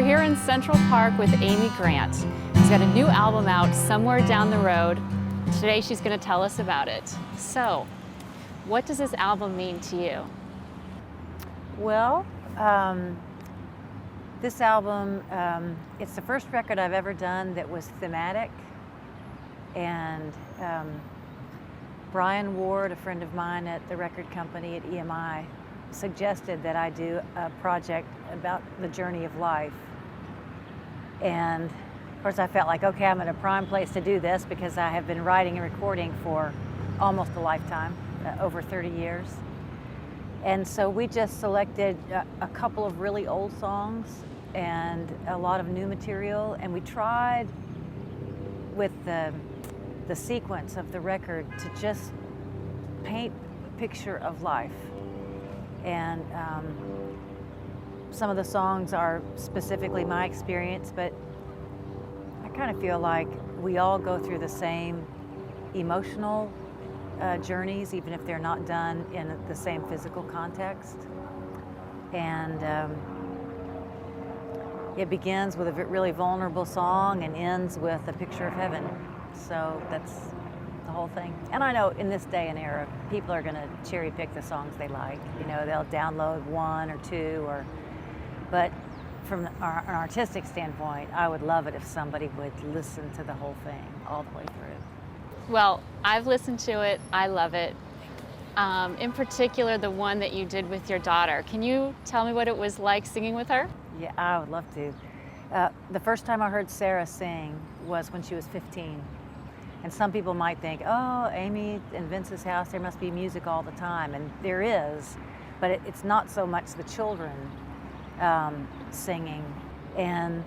here in Central Park with Amy Grant. She's got a new album out somewhere down the road. Today she's going to tell us about it. So, what does this album mean to you? Well, this album, it's the first record I've ever done that was thematic. And Brian Ward, a friend of mine at the record company at EMI, suggested that I do a project about the journey of life. And of course I felt like, okay, I'm in a prime place to do this because I have been writing and recording for almost a lifetime, over 30 years. And so we just selected a couple of really old songs and a lot of new material, and we tried with the sequence of the record to just paint a picture of life. And some of the songs are specifically my experience, but I kind of feel like we all go through the same emotional journeys, even if they're not done in the same physical context. And it begins with a really vulnerable song and ends with a picture of heaven. So that's the whole thing. And I know in this day and era, people are going to cherry pick the songs they like. You know, they'll download one or two, but from an artistic standpoint, I would love it if somebody would listen to the whole thing all the way through. Well, I've listened to it. I love it. In particular, the one that you did with your daughter. Can you tell me what it was like singing with her? Yeah, I would love to. The first time I heard Sarah sing was when she was 15. And some people might think, oh, Amy in Vince's house, there must be music all the time. And there is, but it's not so much the children singing. And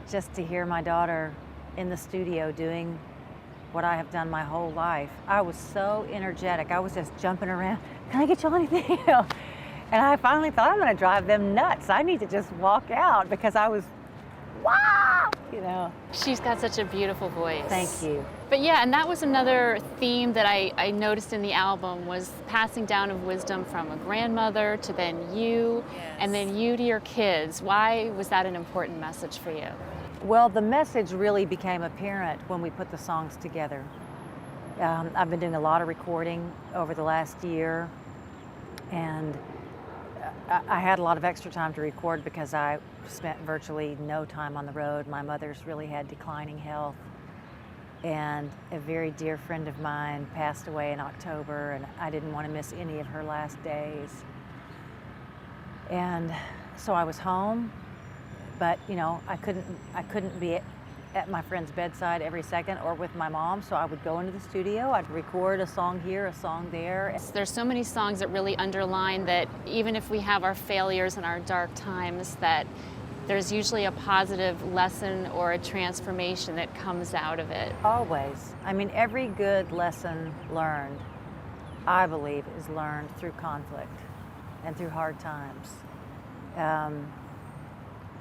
just to hear my daughter in the studio doing what I have done my whole life, I was so energetic. I was just jumping around. Can I get you anything? You know? And I finally thought, I'm going to drive them nuts. I need to just walk out because I was, wow, you know. She's got such a beautiful voice. Thank you. But yeah, and that was another theme that I noticed in the album was passing down of wisdom from a grandmother to then you, yes, and then you to your kids. Why was that an important message for you? Well, the message really became apparent when we put the songs together. I've been doing a lot of recording over the last year, and I had a lot of extra time to record because I spent virtually no time on the road. My mother's really had declining health, and a very dear friend of mine passed away in October, and I didn't want to miss any of her last days. And so I was home, but you know, I couldn't be at my friend's bedside every second or with my mom, so I would go into the studio, I'd record a song here, a song there. There's so many songs that really underline that even if we have our failures and our dark times, that there's usually a positive lesson or a transformation that comes out of it. Always. I mean, every good lesson learned, I believe, is learned through conflict and through hard times.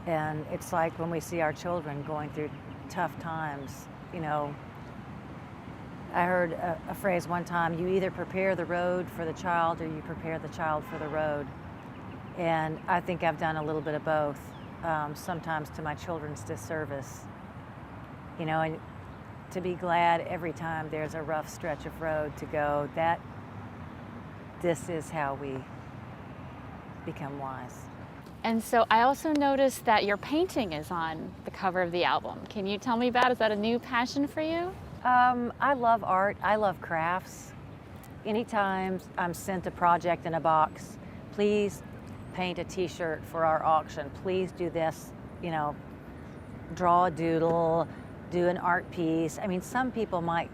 And it's like when we see our children going through tough times, you know. I heard a phrase one time, you either prepare the road for the child or you prepare the child for the road. And I think I've done a little bit of both, sometimes to my children's disservice. You know, and to be glad every time there's a rough stretch of road to go, that this is how we become wise. And so I also noticed that your painting is on the cover of the album. Can you tell me about it? Is that a new passion for you? I love art. I love crafts. Anytime I'm sent a project in a box, please paint a t-shirt for our auction. Please do this, you know, draw a doodle, do an art piece. I mean, some people might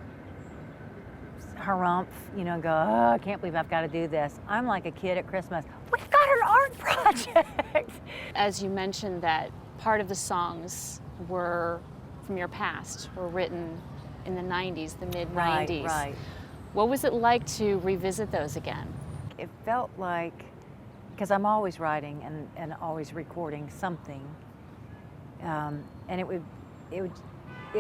harumph, you know, go, oh, I can't believe I've got to do this. I'm like a kid at Christmas. We've got an art project. As you mentioned that part of the songs were from your past, were written in the 90s, the mid-90s. Right. What was it like to revisit those again? It felt like, because I'm always writing and always recording something, and it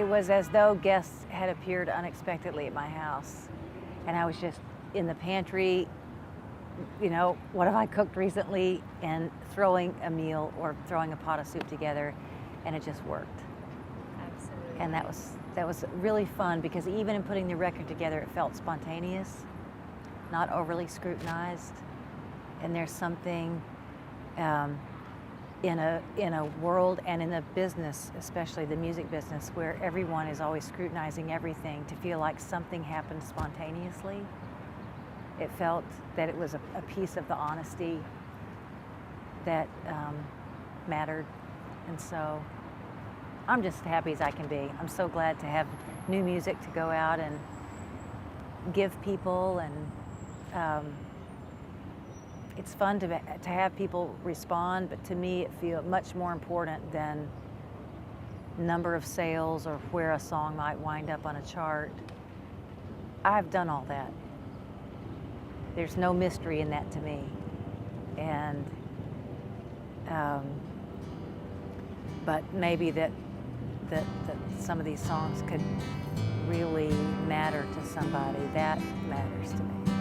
was as though guests had appeared unexpectedly at my house, and I was just in the pantry, you know, what have I cooked recently, and throwing a meal or throwing a pot of soup together. and it just worked. Absolutely. And that was really fun, because even in putting the record together, it felt spontaneous, not overly scrutinized. And there's something in a world and in a business, especially the music business, where everyone is always scrutinizing everything, to feel like something happened spontaneously. It felt that it was a piece of the honesty that mattered. And so I'm just happy as I can be. I'm so glad to have new music to go out and give people, and it's fun to have people respond, but to me it feels much more important than number of sales or where a song might wind up on a chart. I've done all that. There's no mystery in that to me. And but maybe that some of these songs could really matter to somebody. That matters to me.